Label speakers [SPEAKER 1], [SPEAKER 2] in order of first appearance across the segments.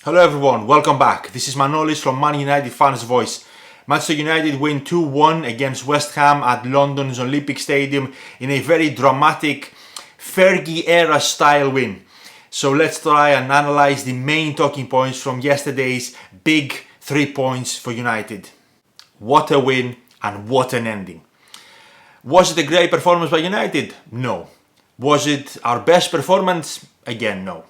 [SPEAKER 1] Hello everyone, welcome back. This is Manolis from Man United Fans Voice. Manchester United win 2-1 against West Ham at London's Olympic Stadium in a very dramatic Fergie era style win. So let's try and analyze the main talking points from yesterday's big 3 points for United. What a win and what an ending. Was it a great performance by United? No. Was it our best performance? Again, no.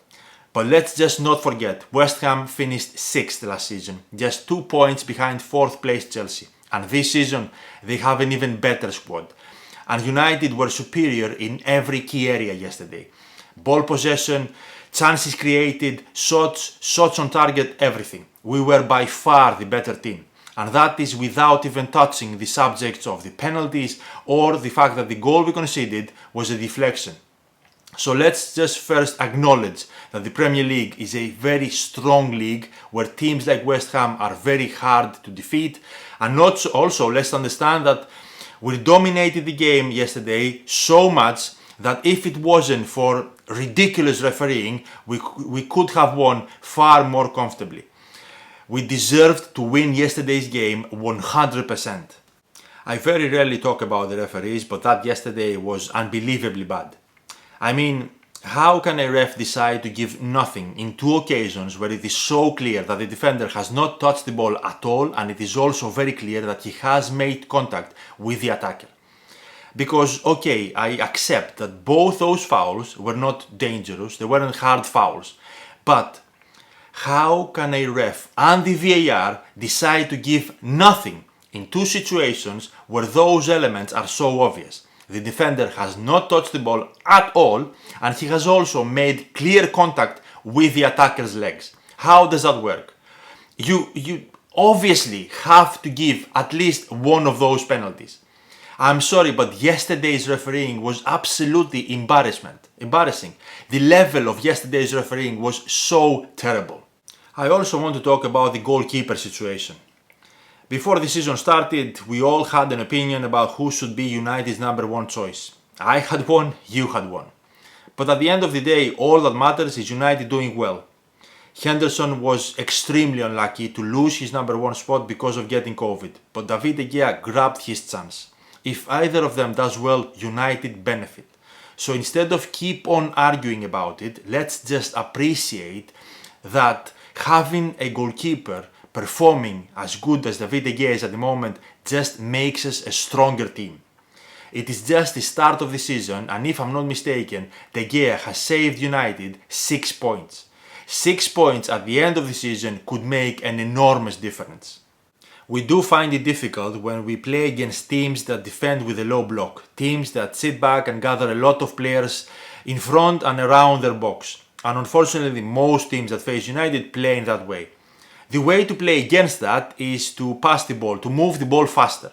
[SPEAKER 1] But let's just not forget, West Ham finished 6th last season, just 2 points behind 4th place Chelsea. And this season, they have an even better squad. And United were superior in every key area yesterday. Ball possession, chances created, shots on target, everything. We were by far the better team. And that is without even touching the subjects of the penalties or the fact that the goal we conceded was a deflection. So let's just first acknowledge that the Premier League is a very strong league where teams like West Ham are very hard to defeat. And also let's understand that we dominated the game yesterday so much that if it wasn't for ridiculous refereeing, we could have won far more comfortably. We deserved to win yesterday's game 100%. I very rarely talk about the referees, but that yesterday was unbelievably bad. I mean, how can a ref decide to give nothing in 2 occasions where it is so clear that the defender has not touched the ball at all, and it is also very clear that he has made contact with the attacker? Because, okay, I accept that both those fouls were not dangerous, they weren't hard fouls, but how can a ref and the VAR decide to give nothing in 2 situations where those elements are so obvious? The defender has not touched the ball at all, and he has also made clear contact with the attacker's legs. How does that work? You obviously have to give at least one of those penalties. I'm sorry, but yesterday's refereeing was absolutely embarrassing. The level of yesterday's refereeing was so terrible. I also want to talk about the goalkeeper situation. Before the season started, we all had an opinion about who should be United's number 1 choice. I had one, you had one. But at the end of the day, all that matters is United doing well. Henderson was extremely unlucky to lose his number 1 spot because of getting COVID, but David De Gea grabbed his chance. If either of them does well, United benefit. So instead of keep on arguing about it, let's just appreciate that having a goalkeeper performing as good as David De Gea is at the moment just makes us a stronger team. It is just the start of the season, and if I'm not mistaken, De Gea has saved United 6 points. 6 points at the end of the season could make an enormous difference. We do find it difficult when we play against teams that defend with a low block, teams that sit back and gather a lot of players in front and around their box. And unfortunately, most teams that face United play in that way. The way to play against that is to pass the ball, to move the ball faster.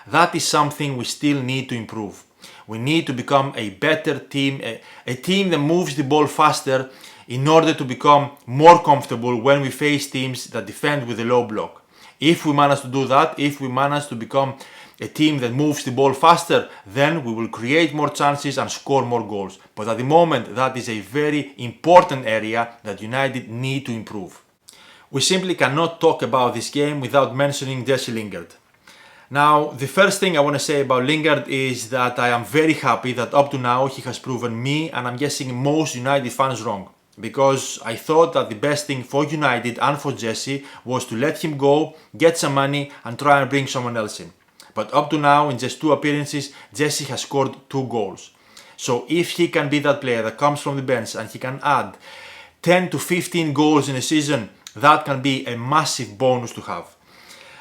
[SPEAKER 1] That is something we still need to improve. We need to become a better team, a team that moves the ball faster in order to become more comfortable when we face teams that defend with a low block. If we manage to do that, if we manage to become a team that moves the ball faster, then we will create more chances and score more goals. But at the moment, that is a very important area that United need to improve. We simply cannot talk about this game without mentioning Jesse Lingard. Now, the first thing I want to say about Lingard is that I am very happy that up to now he has proven me, and I'm guessing most United fans, wrong. Because I thought that the best thing for United and for Jessie was to let him go, get some money and try and bring someone else in. But up to now, in just 2 appearances, Jessie has scored 2 goals. So if he can be that player that comes from the bench and he can add 10 to 15 goals in a season, that can be a massive bonus to have.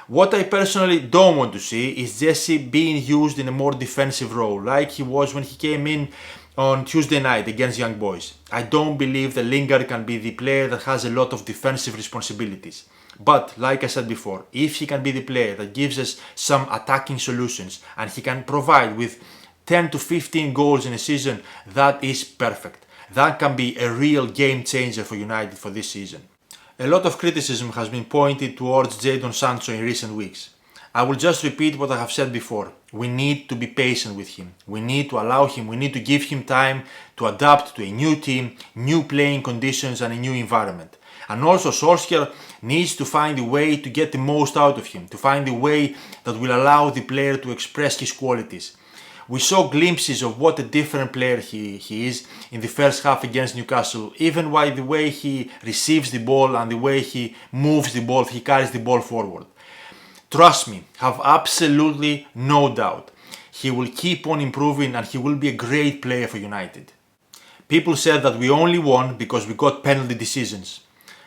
[SPEAKER 1] What I personally don't want to see is Jessie being used in a more defensive role, like he was when he came in on Tuesday night against Young Boys. I don't believe that Lingard can be the player that has a lot of defensive responsibilities. But, like I said before, if he can be the player that gives us some attacking solutions and he can provide with 10 to 15 goals in a season, that is perfect. That can be a real game changer for United for this season. A lot of criticism has been pointed towards Jadon Sancho in recent weeks. I will just repeat what I have said before. We need to be patient with him. We need to allow him, we need to give him time to adapt to a new team, new playing conditions and a new environment. And also Solskjaer needs to find a way to get the most out of him, to find a way that will allow the player to express his qualities. We saw glimpses of what a different player he is in the first half against Newcastle, even by the way he receives the ball and the way he moves the ball, he carries the ball forward. Trust me, have absolutely no doubt. He will keep on improving and he will be a great player for United. People said that we only won because we got penalty decisions.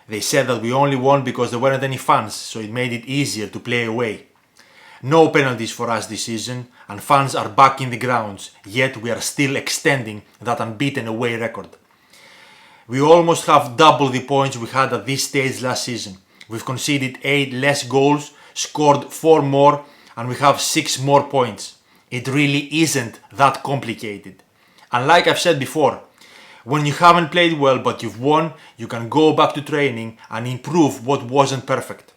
[SPEAKER 1] They said that we only won because there weren't any fans, so it made it easier to play away. No penalties for us this season, and fans are back in the grounds, yet we are still extending that unbeaten away record. We almost have double the points we had at this stage last season. We've conceded 8 less goals, scored 4 more, and we have 6 more points. It really isn't that complicated. And like I've said before, when you haven't played well but you've won, you can go back to training and improve what wasn't perfect.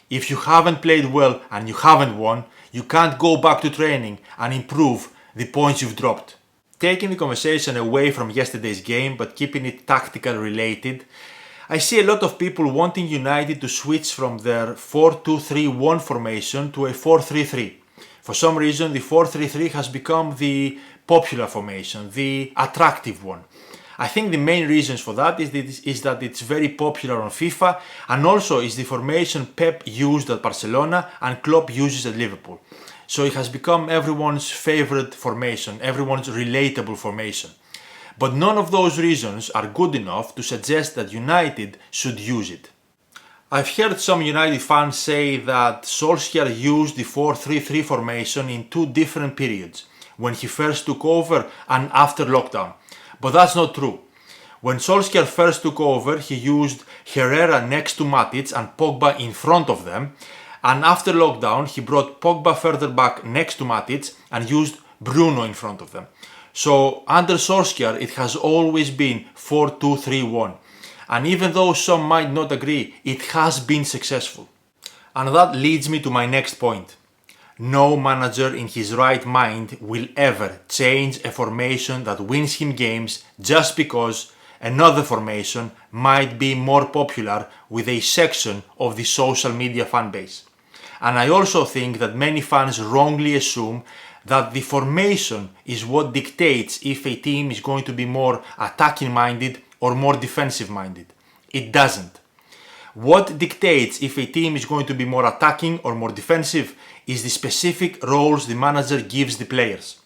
[SPEAKER 1] If you haven't played well and you haven't won, you can't go back to training and improve the points you've dropped. Taking the conversation away from yesterday's game but keeping it tactical related, I see a lot of people wanting United to switch from their 4-2-3-1 formation to a 4-3-3. For some reason, the 4-3-3 has become the popular formation, the attractive one. I think the main reasons for that is that it's very popular on FIFA, and also is the formation Pep used at Barcelona and Klopp uses at Liverpool. So it has become everyone's favorite formation, everyone's relatable formation. But none of those reasons are good enough to suggest that United should use it. I've heard some United fans say that Solskjaer used the 4-3-3 formation in 2 different periods, when he first took over and after lockdown. But that's not true. When Solskjaer first took over, he used Herrera next to Matic and Pogba in front of them, and after lockdown he brought Pogba further back next to Matic and used Bruno in front of them. So under Solskjaer it has always been 4-2-3-1, and even though some might not agree, it has been successful. And that leads me to my next point. No manager in his right mind will ever change a formation that wins him games just because another formation might be more popular with a section of the social media fan base. And I also think that many fans wrongly assume that the formation is what dictates if a team is going to be more attacking minded or more defensive minded. It doesn't. What dictates if a team is going to be more attacking or more defensive is the specific roles the manager gives the players.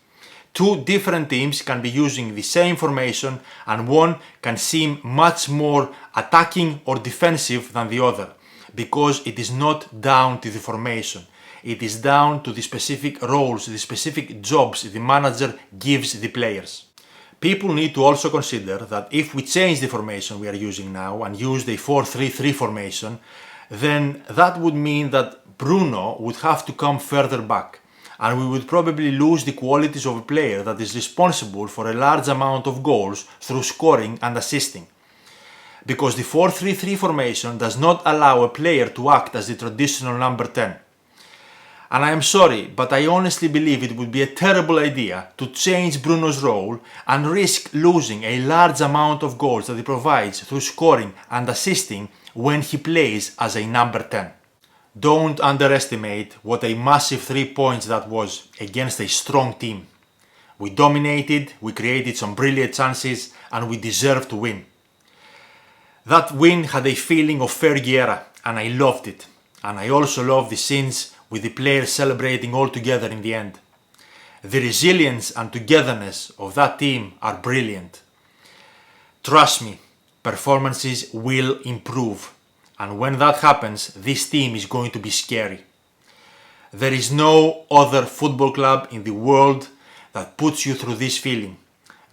[SPEAKER 1] 2 different teams can be using the same formation and one can seem much more attacking or defensive than the other, because it is not down to the formation. It is down to the specific roles, the specific jobs the manager gives the players. People need to also consider that if we change the formation we are using now and use the 4-3-3 formation, then that would mean that Bruno would have to come further back, and we would probably lose the qualities of a player that is responsible for a large amount of goals through scoring and assisting. Because the 4-3-3 formation does not allow a player to act as the traditional number 10. And I am sorry, but I honestly believe it would be a terrible idea to change Bruno's role and risk losing a large amount of goals that he provides through scoring and assisting when he plays as a number 10. Don't underestimate what a massive 3 points that was against a strong team. We dominated, we created some brilliant chances, and we deserved to win. That win had a feeling of 𝗦𝗢𝗖𝗓, and I loved it. And I also loved the scenes with the players celebrating all together in the end. The resilience and togetherness of that team are brilliant. Trust me, performances will improve. And when that happens, this team is going to be scary. There is no other football club in the world that puts you through this feeling.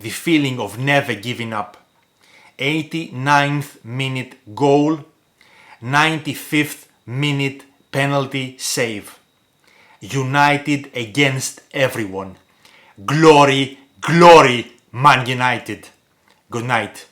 [SPEAKER 1] The feeling of never giving up. 89th minute goal, 95th minute penalty save. United against everyone. Glory, glory, Man United. Good night.